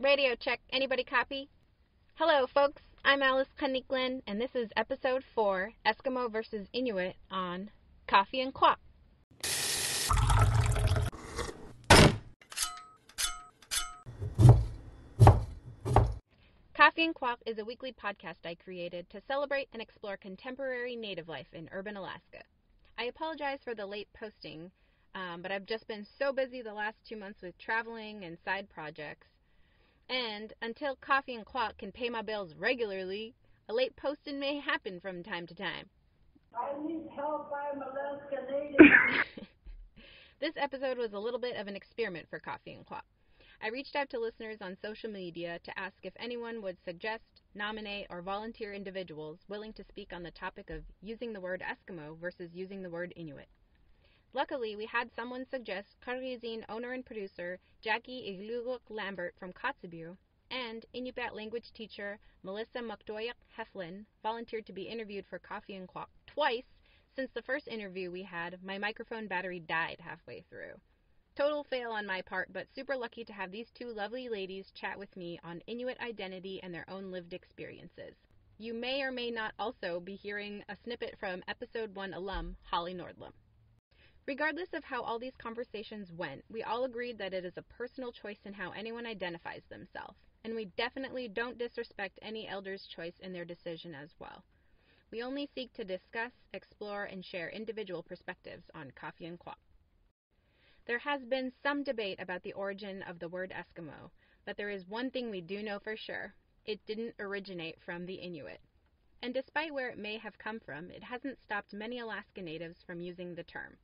Radio check. Anybody copy? Hello, folks. I'm Alice Kaniklen, and this is episode 4, Eskimo versus Inuit on Coffee and Quack. Coffee and Quack is a weekly podcast I created to celebrate and explore contemporary native life in urban Alaska. I apologize for the late posting, but I've just been so busy the last 2 months with traveling and side projects. And until Coffee and Quack can pay my bills regularly, a late posting may happen from time to time. I need help. I'm Alaska Native. This episode was a little bit of an experiment for Coffee and Quack. I reached out to listeners on social media to ask if anyone would suggest, nominate, or volunteer individuals willing to speak on the topic of using the word Eskimo versus using the word Inuit. Luckily, we had someone suggest Karizin owner and producer Jackie Igluguk Lambert from Kotzebue and Inuit language teacher Melissa Mukdoyak Heflin volunteered to be interviewed for Coffee and Quack twice. Since the first interview we had, my microphone battery died halfway through. Total fail on my part, but super lucky to have these two lovely ladies chat with me on Inuit identity and their own lived experiences. You may or may not also be hearing a snippet from episode 1 alum Holly Nordlum. Regardless of how all these conversations went, we all agreed that it is a personal choice in how anyone identifies themselves, and we definitely don't disrespect any elder's choice in their decision as well. We only seek to discuss, explore, and share individual perspectives on Coffee and Quack. There has been some debate about the origin of the word Eskimo, but there is one thing we do know for sure. It didn't originate from the Inuit. And despite where it may have come from, it hasn't stopped many Alaska Natives from using the term.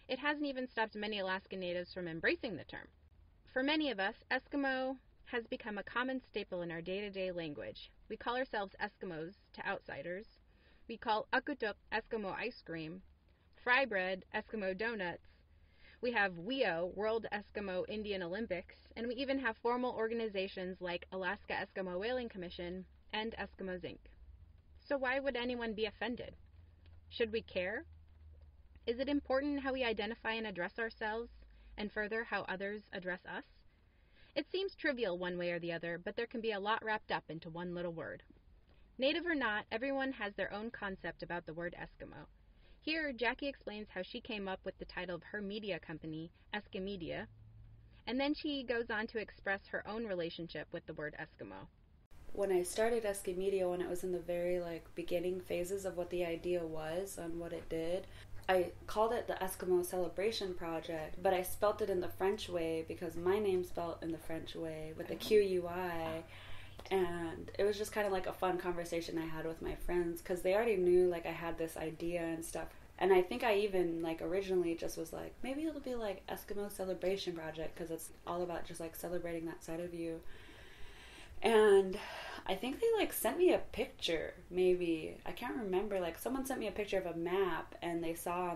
It hasn't even stopped many Alaska Natives from embracing the term. For many of us, Eskimo has become a common staple in our day-to-day language. We call ourselves Eskimos to outsiders. We call akutuk Eskimo ice cream, fry bread Eskimo donuts. We have WEO, World Eskimo Indian Olympics, and we even have formal organizations like Alaska Eskimo Whaling Commission and Eskimos Inc. So why would anyone be offended? Should we care? Is it important how we identify and address ourselves, and further how others address us? It seems trivial one way or the other, but there can be a lot wrapped up into one little word. Native or not, everyone has their own concept about the word Eskimo. Here, Jackie explains how she came up with the title of her media company, Eskimedia, and then she goes on to express her own relationship with the word Eskimo. When I started Eskimedia, when it was in the very beginning phases of what the idea was and what it did, I called it the Eskimo Celebration Project, but I spelt it in the French way because my name's spelled in the French way with the Q-U-I, and it was just kind of like a fun conversation I had with my friends because they already knew I had this idea and stuff. And I think I even originally just was maybe it'll be Eskimo Celebration Project because it's all about just celebrating that side of you. And I think they sent me a picture, maybe. I can't remember. Someone sent me a picture of a map and they saw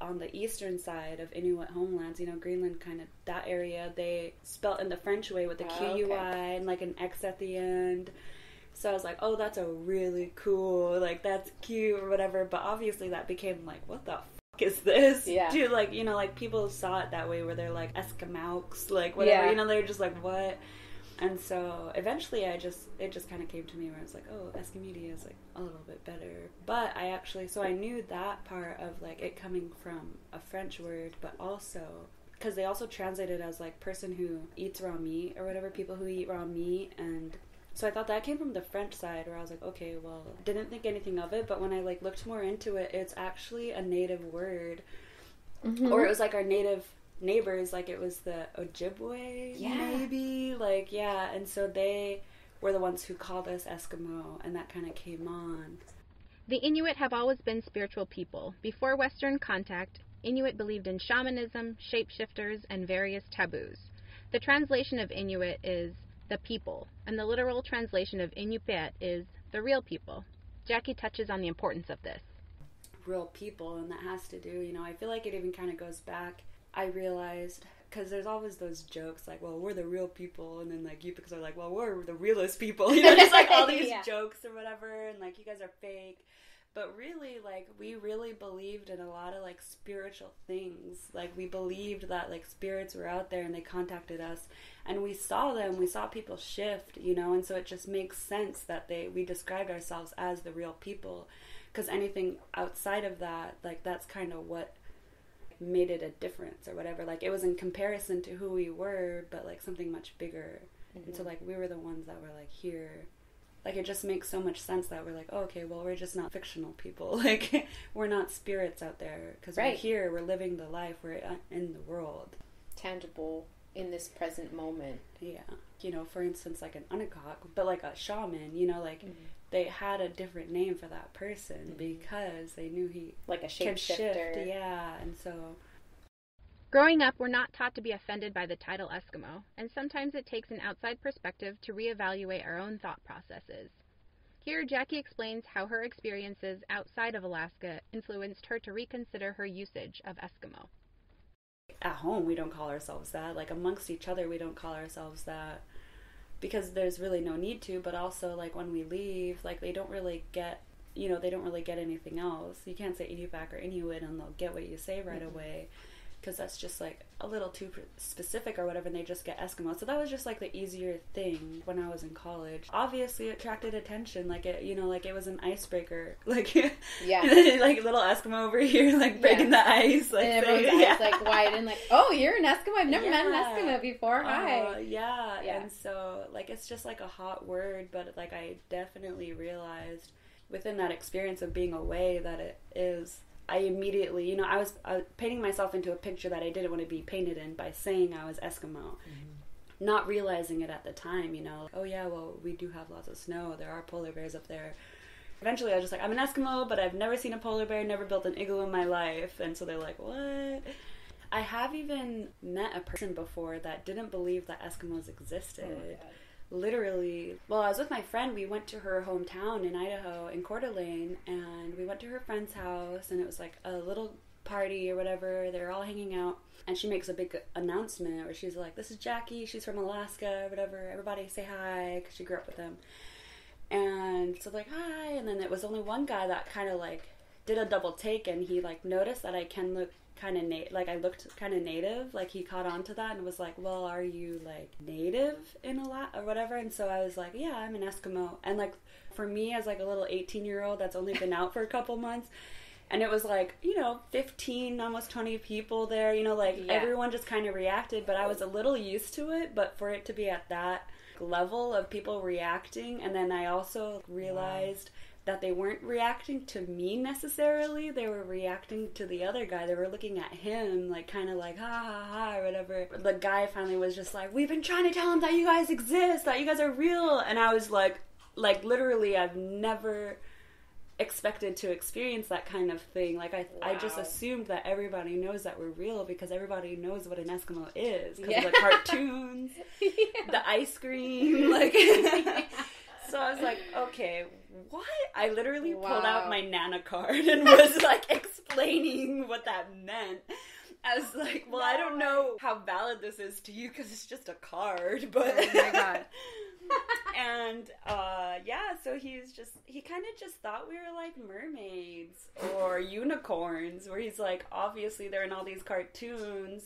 on the eastern side of Inuit homelands, Greenland, kind of that area, they spelt in the French way with the Q-U-I okay. And an X at the end. So I was oh, that's a really cool, that's cute or whatever. But obviously that became what the fuck is this? Yeah. Dude, people saw it that way where they're Eskimaux, whatever, yeah. They're just what? And so eventually it just kind of came to me where I was oh, Eskimedia is a little bit better. But so I knew that part of it coming from a French word, but also, because they also translate it as person who eats raw meat or whatever, people who eat raw meat. And so I thought that came from the French side where I was okay, well, didn't think anything of it. But when I looked more into it, it's actually a native word. Mm-hmm. Or it was our native neighbors, it was the Ojibwe, yeah. Maybe, yeah, and so they were the ones who called us Eskimo, and that kind of came on. The Inuit have always been spiritual people. Before Western contact, Inuit believed in shamanism, shapeshifters, and various taboos. The translation of Inuit is the people, and the literal translation of Inupiat is the real people. Jackie touches on the importance of this. Real people, and that has to do, I feel it even kind of goes back. I realized, because there's always those jokes well, we're the real people, and then Yupiks are well, we're the realest people, just all these yeah. jokes or whatever, and you guys are fake. But really, like, we really believed in a lot of, like, spiritual things. Like, we believed that, like, spirits were out there and they contacted us. And we saw them. We saw people shift, you know? And so it just makes sense that we described ourselves as the real people. Because anything outside of that, like, that's kind of what made it a difference or whatever. Like, it was in comparison to who we were, but, like, something much bigger. Mm-hmm. And so, like, we were the ones that were, like, here. Like, it just makes so much sense that we're like, oh, okay, well, we're just not fictional people. Like, we're not spirits out there. Because we're here, we're living the life, we're in the world. Tangible in this present moment. Yeah. You know, for instance, like an Unakak, but like a shaman, you know, like, they had a different name for that person because they knew he like a shapeshifter. Yeah, and so... Growing up, we're not taught to be offended by the title Eskimo, and sometimes it takes an outside perspective to reevaluate our own thought processes. Here, Jackie explains how her experiences outside of Alaska influenced her to reconsider her usage of Eskimo. At home, we don't call ourselves that. Like, amongst each other, we don't call ourselves that. Because there's really no need to, but also, like, when we leave, like, they don't really get, you know, they don't really get anything else. You can't say Inuit or Inuit and they'll get what you say right away. Because that's just, like, a little too specific or whatever, and they just get Eskimo. So that was just, like, the easier thing when I was in college. Obviously, it attracted attention. Like, it, you know, like, it was an icebreaker. Like, yeah. Like, little Eskimo over here, like, breaking the ice. Like, and everyone's eyes, like, wide and, like, oh, you're an Eskimo? I've never met an Eskimo before. Hi. Yeah. And so, like, it's just, like, a hot word, but, like, I definitely realized within that experience of being away that it is... I immediately, you know, I was painting myself into a picture that I didn't want to be painted in by saying I was Eskimo. Not realizing it at the time, you know. Oh, yeah, well, we do have lots of snow. There are polar bears up there. Eventually, I was just like, I'm an Eskimo, but I've never seen a polar bear, never built an igloo in my life. And so they're like, what? I have even met a person before that didn't believe that Eskimos existed. Oh, literally, well, I was with my friend. We went to her hometown in Idaho, in Coeur d'Alene, and we went to her friend's house, and it was like a little party or whatever. They were all hanging out, and she makes a big announcement where she's like, this is Jackie, she's from Alaska, whatever, everybody say hi, because she grew up with them. And so like, hi, and then it was only one guy that kind of like did a double take, and he like noticed that I can look kind of I looked kind of native. Like, he caught on to that and was like, well, are you like native in or whatever? And so I was like, yeah, I'm an Eskimo. And like, for me as like a little 18-year-old that's only been out for a couple months, and it was like, you know, 15, almost 20 people there, you know, like everyone just kind of reacted, but I was a little used to it. But for it to be at that level of people reacting, and then I also realized that they weren't reacting to me necessarily. They were reacting to the other guy. They were looking at him, like, kind of like, ha, ha, ha, or whatever. The guy finally was just like, we've been trying to tell him that you guys exist, that you guys are real. And I was like, literally, I've never expected to experience that kind of thing. Like, I just assumed that everybody knows that we're real because everybody knows what an Eskimo is. Because of the cartoons, the ice cream, like... So I was like, okay, what? I literally pulled out my Nana card and was like explaining what that meant. I was like, well, I don't know how valid this is to you because it's just a card, but... Oh my God. And, so he kind of just thought we were like mermaids or unicorns, where he's like, obviously they're in all these cartoons.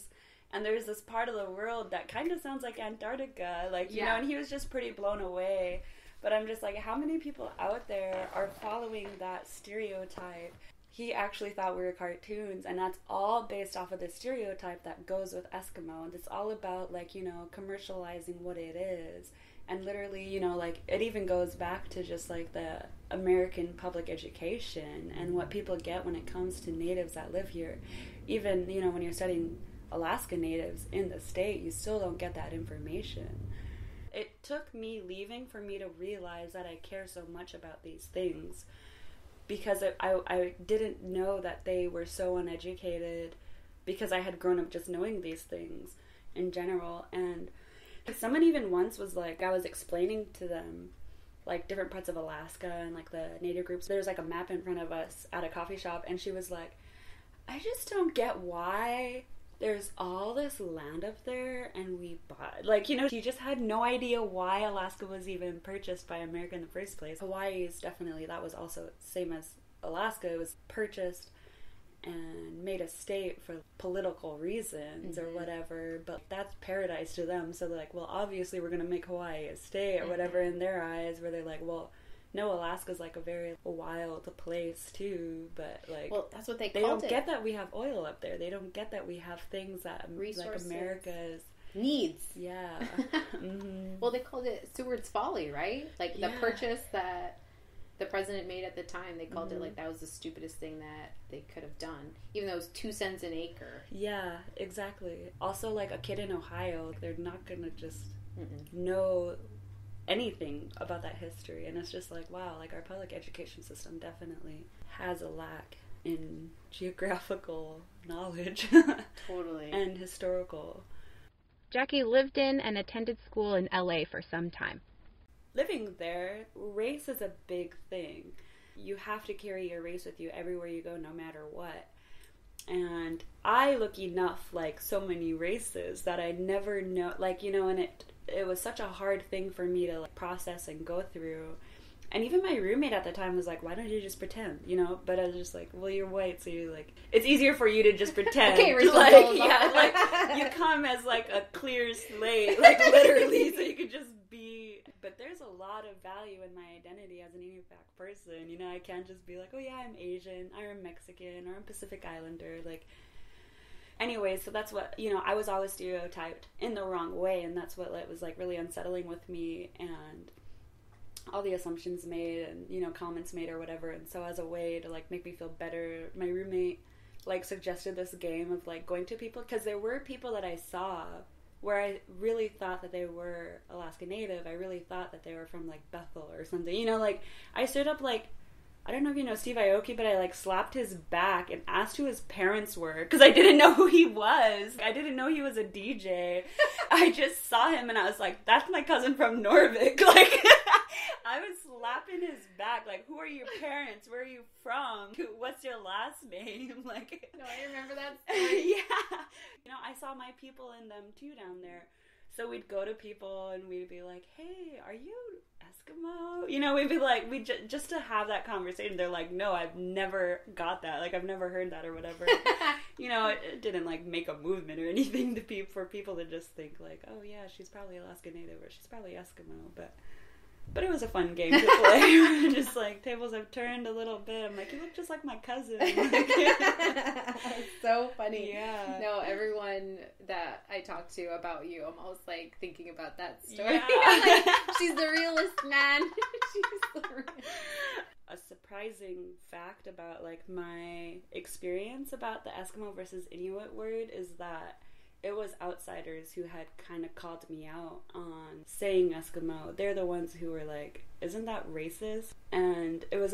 And there's this part of the world that kind of sounds like Antarctica, like, you know, and he was just pretty blown away. But I'm just like, how many people out there are following that stereotype? He actually thought we were cartoons, and that's all based off of the stereotype that goes with Eskimo. And it's all about, like, you know, commercializing what it is. And literally, you know, like, it even goes back to just, like, the American public education and what people get when it comes to natives that live here. Even, you know, when you're studying Alaska natives in the state, you still don't get that information. It took me leaving for me to realize that I care so much about these things, because I didn't know that they were so uneducated, because I had grown up just knowing these things in general. And someone even once was like, I was explaining to them like different parts of Alaska and like the native groups. There's like a map in front of us at a coffee shop, and she was like, I just don't get why there's all this land up there and we bought, like, you know, she just had no idea why Alaska was even purchased by America in the first place. Hawaii is definitely, that was also same as Alaska was purchased and made a state for political reasons or whatever, but that's paradise to them. So they're like, well, obviously we're going to make Hawaii a state or whatever in their eyes, where they're like, well, no, Alaska's like a very wild place too, but like, well, that's what they don't get that we have oil up there. They don't get that we have things that resources, like America's needs. Yeah. Well, they called it Seward's Folly, right? Like the purchase that the president made at the time, they called it like that was the stupidest thing that they could have done, even though it was 2 cents an acre. Yeah, exactly. Also, like a kid in Ohio, they're not gonna just know anything about that history, and it's just like, wow, like our public education system definitely has a lack in geographical knowledge. Totally. And historical. Jackie lived in and attended school in LA for some time. Living there, race is a big thing. You have to carry your race with you everywhere you go, no matter what. And I look enough like so many races that I never know, like, you know, and it was such a hard thing for me to like process and go through. And even my roommate at the time was like, why don't you just pretend, you know? But I was just like, well, you're white, so you're like, it's easier for you to just pretend. Okay, like, yeah, like, you come as like a clear slate, like literally, so you could just be. But there's a lot of value in my identity as an Inuit person, you know? I can't just be like, oh yeah, I'm Asian, or I'm Mexican, or I'm Pacific Islander, like. Anyway, so that's what, you know, I was always stereotyped in the wrong way, and that's what was like really unsettling with me, and all the assumptions made and, you know, comments made or whatever. And so as a way to like make me feel better, my roommate like suggested this game of like going to people, because there were people that I saw where I really thought that they were Alaska Native. I really thought that they were from like Bethel or something, you know, like I stood up like, I don't know if you know Steve Aoki, but I like slapped his back and asked who his parents were, because I didn't know who he was. I didn't know he was a DJ. I just saw him and I was like, that's my cousin from Norvik. Like, I was slapping his back, like, who are your parents? Where are you from? What's your last name? Like, no, I remember that story. Yeah. You know, I saw my people in them too down there. So we'd go to people and we'd be like, hey, are you Eskimo? You know, we'd be like, just to have that conversation. They're like, no, I've never got that. Like, I've never heard that or whatever. You know, it didn't like make a movement or anything for people to just think like, oh yeah, she's probably Alaska Native or she's probably Eskimo. But it was a fun game to play. Just like, tables have turned a little bit. I'm like, you look just like my cousin. So funny. Yeah. No, everyone that I talk to about you, I'm always like thinking about that story. Yeah. Like, she's the realest, man. She's the realest. A surprising fact about like my experience about the Eskimo versus Inuit word is that it was outsiders who had kind of called me out on saying Eskimo. They're the ones who were like, isn't that racist? And it was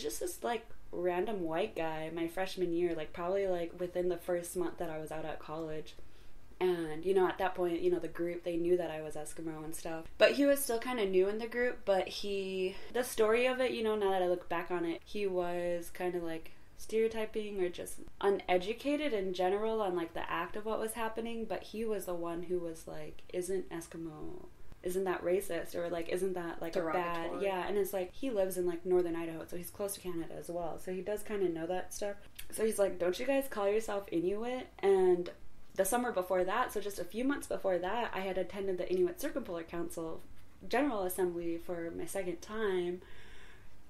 just this like random white guy my freshman year, like probably like within the first month that I was out at college. And, you know, at that point, you know, the group, they knew that I was Eskimo and stuff. But he was still kind of new in the group, but the story of it, you know, now that I look back on it, he was kind of like stereotyping or just uneducated in general on like the act of what was happening. But he was the one who was like, isn't Eskimo, isn't that racist, or like, isn't that like a bad, yeah. And it's like, he lives in like northern Idaho, so he's close to Canada as well, so he does kind of know that stuff. So he's like, don't you guys call yourself Inuit? And the summer before that, so just a few months before that, I had attended the Inuit Circumpolar Council General Assembly for my second time.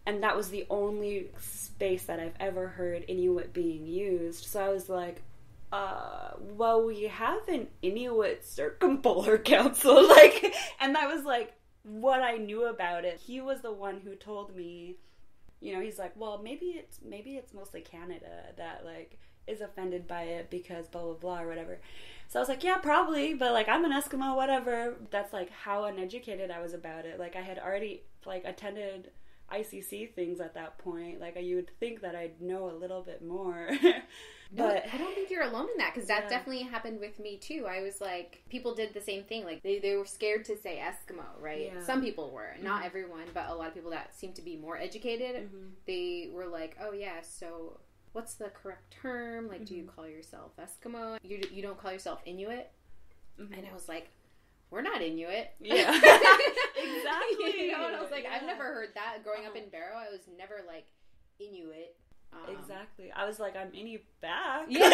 And that was the only space that I've ever heard Inuit being used. So I was like, well, we have an Inuit Circumpolar Council. Like, and that was like what I knew about it. He was the one who told me, you know, he's like, well, maybe it's mostly Canada that like is offended by it because blah blah blah or whatever. So I was like, yeah, probably, but like, I'm an Eskimo, whatever. That's like how uneducated I was about it. Like, I had already like attended ICC things at that point. Like, you would think that I'd know a little bit more. But I don't think you're alone in that, because that definitely happened with me too. I was like, people did the same thing. Like, they were scared to say Eskimo, right? Yeah. Some people were, not everyone, but a lot of people that seemed to be more educated, they were like, oh yeah, so what's the correct term? Like, do you call yourself Eskimo? You don't call yourself Inuit? And I was like, we're not Inuit. Yeah. Exactly. You know, and I was like, I've never heard that. Growing up in Barrow, I was never like, Inuit. Exactly. I was like, I'm Inuit back. Yeah.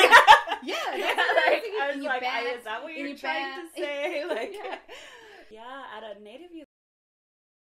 Yeah. That's what I was like, is that what you're Inuit trying back. to say? Like, yeah, at a native